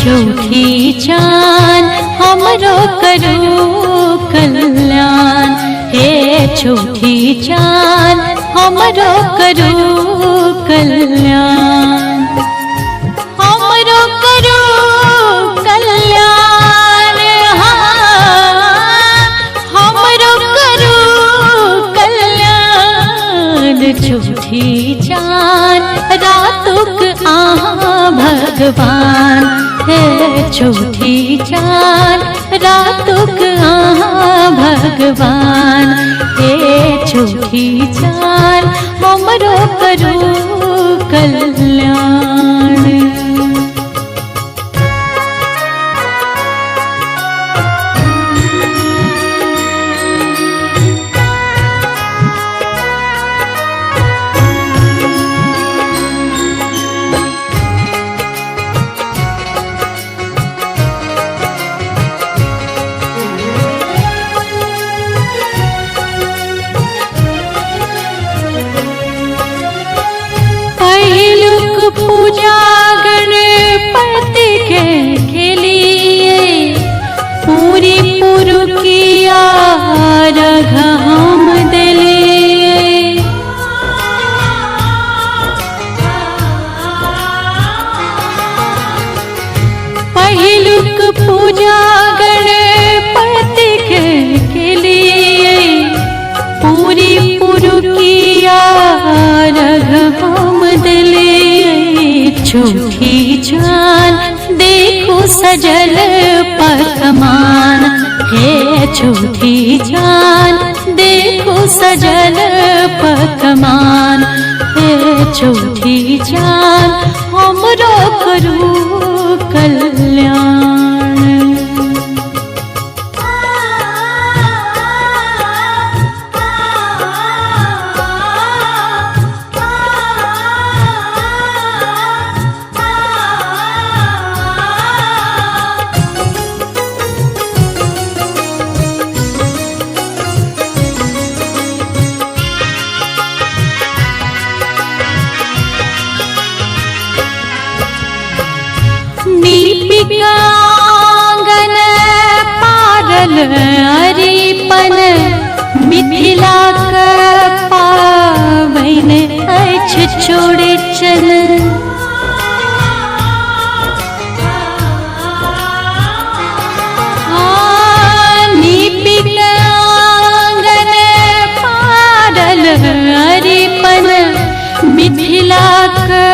झूठी चाँद हमरो करू कल्याण। हे झूठी चाँद हमरो करू कल्याण। हमरो करू कल्याण, हमरो करू कल्याण। झूठी चाँद रातुक आहाँ भगवान। हे झूठी चाँद रातुक आहाँ भगवान। हे झूठी चाँद हमरो करू कल्याण। पूजा गणपति के लिए पूरी पुरुकिया रघ हम दिलिए। पहिलुक पूजा गणपति के लिए पूरी पुरुकिया रघ हम दिलिए। झूठी चाँद देखो सजल पकमान। हे झूठी चाँद देखो सजल पकमान। हे झूठी चाँद हमरो करू कल्याण। दीपिकांगन पारल अरिपन मिथिला का पावन अछि चौड़चन। दीपिकांगन पारल अरिपन मिथिला का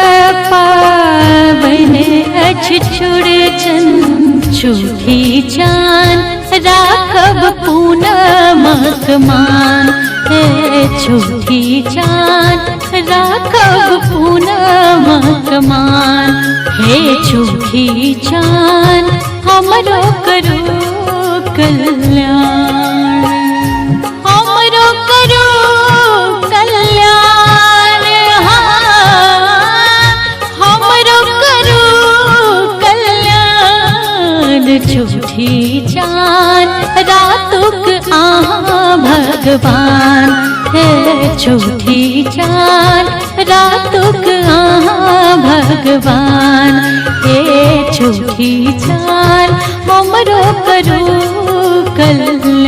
पावन अछि चौड़चन। झूठी चाँद राखब पूनमक मान। हे झूठी चाँद राखब पूनमक मान। हे झूठी चाँद हमरो करू कल्याण। हमरो करू कल्याण, हमरो करू कल्याण। झूठी चाँद रातुक आहाँ भगवान। हे झूठी चाँद रातुक आहाँ भगवान। हे झूठी चाँद हमरो करू कल्याण।